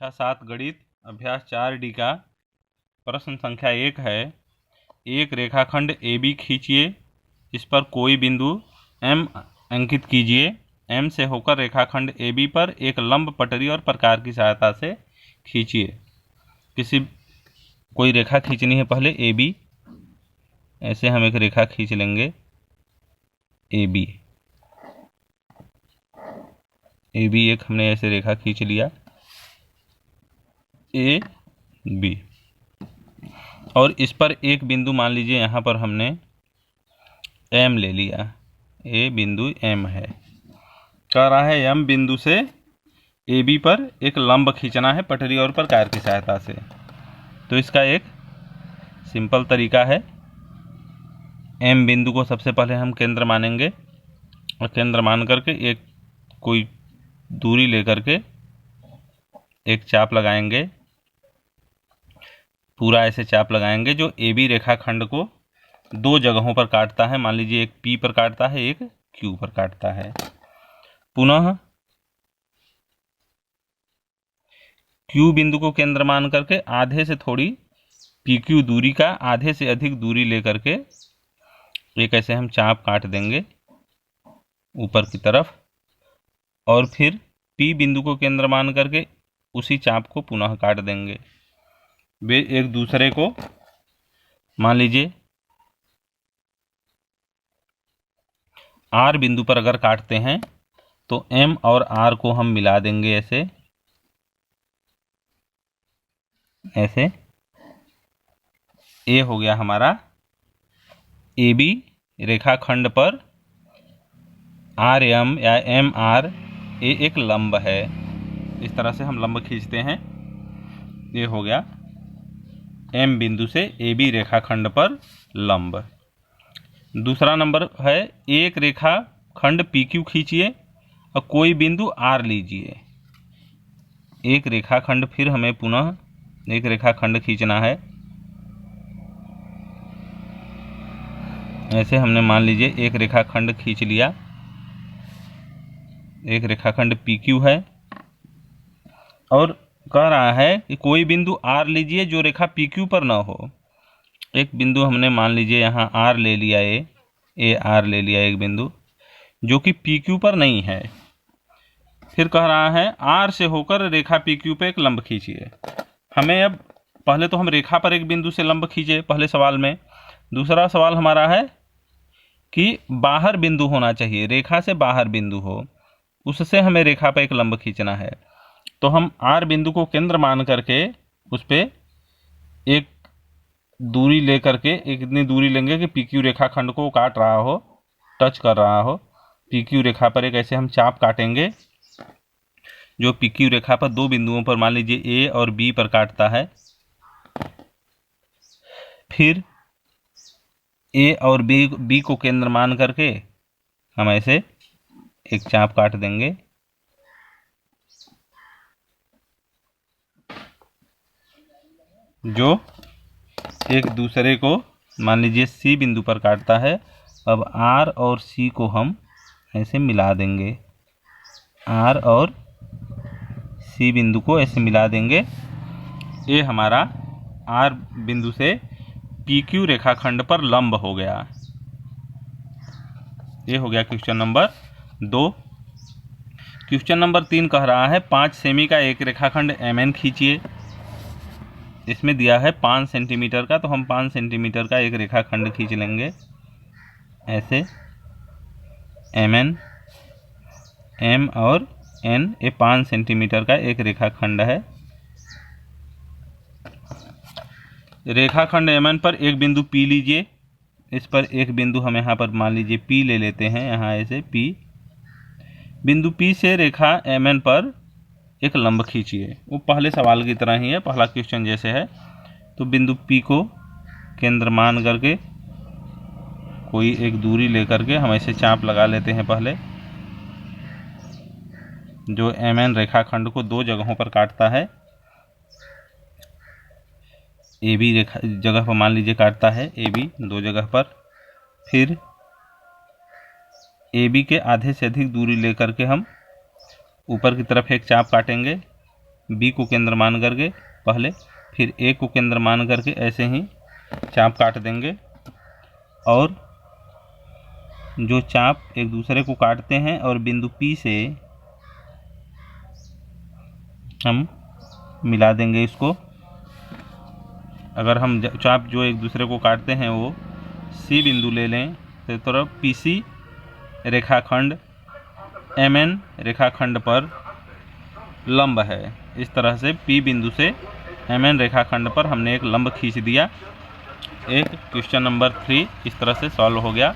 कक्षा 7 गणित अभ्यास 4D का प्रश्न संख्या 1 है। एक रेखाखंड AB खींचिए, इस पर कोई बिंदु M अंकित कीजिए। M से होकर रेखाखंड AB पर एक लंब पटरी और प्रकार की सहायता से खींचिए। कोई रेखा खींचनी है पहले AB। ऐसे हम एक रेखा खींच लेंगे AB। एक हमने ऐसे रेखा खींच लिया AB, और इस पर एक बिंदु मान लीजिए यहाँ पर हमने M ले लिया। बिंदु M है। कह रहा है M बिंदु से AB पर एक लंब खींचना है पटरी और प्रकार की सहायता से। तो इसका एक सिंपल तरीका है। M बिंदु को सबसे पहले हम केंद्र मानेंगे और केंद्र मान करके एक कोई दूरी लेकर के एक चाप लगाएंगे। पूरा ऐसे चाप लगाएंगे जो AB रेखाखंड को दो जगहों पर काटता है। मान लीजिए एक P पर काटता है, एक Q पर काटता है। पुनः Q बिंदु को केंद्र मान करके आधे से थोड़ी PQ दूरी का आधे से अधिक दूरी लेकर के एक ऐसे हम चाप काट देंगे ऊपर की तरफ, और फिर P बिंदु को केंद्र मान करके उसी चाप को पुनः काट देंगे। वे एक दूसरे को मान लीजिए R बिंदु पर अगर काटते हैं तो M और R को हम मिला देंगे ऐसे ये हो गया हमारा AB रेखाखंड पर RM या MR ये एक लंब है। इस तरह से हम लंब खींचते हैं। ये हो गया M बिंदु से AB रेखाखंड पर लंब। दूसरा नंबर है एक रेखाखंड PQ खींचिए और कोई बिंदु R लीजिए। एक रेखाखंड, फिर हमें पुनः एक रेखाखंड खींचना है। ऐसे हमने मान लीजिए एक रेखाखंड खींच लिया। एक रेखाखंड PQ है और कह रहा है कि कोई बिंदु R लीजिए जो रेखा PQ पर ना हो। एक बिंदु हमने मान लीजिए यहाँ R ले लिया, R ले लिया एक बिंदु जो कि PQ पर नहीं है। फिर कह रहा है R से होकर रेखा PQ पे एक लंब खींचिए। हमें अब पहले तो हम रेखा पर एक बिंदु से लंब खींचे पहले सवाल में। दूसरा सवाल हमारा है कि बाहर बिंदु होना चाहिए, रेखा से बाहर बिंदु हो, उससे हमें रेखा पर एक लंब खींचना है। तो हम R बिंदु को केंद्र मान करके उस पे एक दूरी लेकर के इतनी दूरी लेंगे कि PQ रेखाखंड को काट रहा हो, टच कर रहा हो। PQ रेखा पर एक ऐसे हम चाप काटेंगे जो PQ रेखा पर दो बिंदुओं पर मान लीजिए A और B पर काटता है। फिर A और B को केंद्र मान करके हम ऐसे एक चाप काट देंगे जो एक दूसरे को मान लीजिए C बिंदु पर काटता है। अब R और C को हम ऐसे मिला देंगे। R और C बिंदु को ऐसे मिला देंगे। ये हमारा R बिंदु से PQ रेखाखंड पर लंब हो गया। ये हो गया क्वेश्चन नंबर 2। क्वेश्चन नंबर 3 कह रहा है 5 सेमी का एक रेखाखंड MN खींचिए। इसमें दिया है 5 सेंटीमीटर का, तो हम 5 सेंटीमीटर का एक रेखाखंड खींच लेंगे ऐसे। MN, M और N ये 5 सेंटीमीटर का एक रेखाखंड है। रेखाखंड MN पर एक बिंदु P लीजिए। इस पर एक बिंदु हम यहाँ पर मान लीजिए P ले लेते हैं, यहाँ ऐसे P। बिंदु P से रेखा MN पर एक लंब खींचिए। वो पहले सवाल की तरह ही है, पहला क्वेश्चन जैसे है। तो बिंदु P को केंद्र मान करके कोई एक दूरी लेकर के हम ऐसे चाप लगा लेते हैं पहले, जो MN रेखाखंड को दो जगहों पर काटता है। AB रेखा जगह पर मान लीजिए काटता है, AB दो जगह पर। फिर AB के आधे से अधिक दूरी लेकर के हम ऊपर की तरफ एक चाप काटेंगे बी को केंद्र मान करके पहले, फिर ए को केंद्र मान करके ऐसे ही चाप काट देंगे। और जो चाप एक दूसरे को काटते हैं और बिंदु पी से हम मिला देंगे इसको। अगर हम चाप जो एक दूसरे को काटते हैं वो सी बिंदु ले लें तो तरफ पी सी रेखाखंड एम एन रेखाखंड पर लंब है। इस तरह से पी बिंदु से एम एन रेखाखंड पर हमने एक लंब खींच दिया। एक क्वेश्चन नंबर 3 इस तरह से सॉल्व हो गया।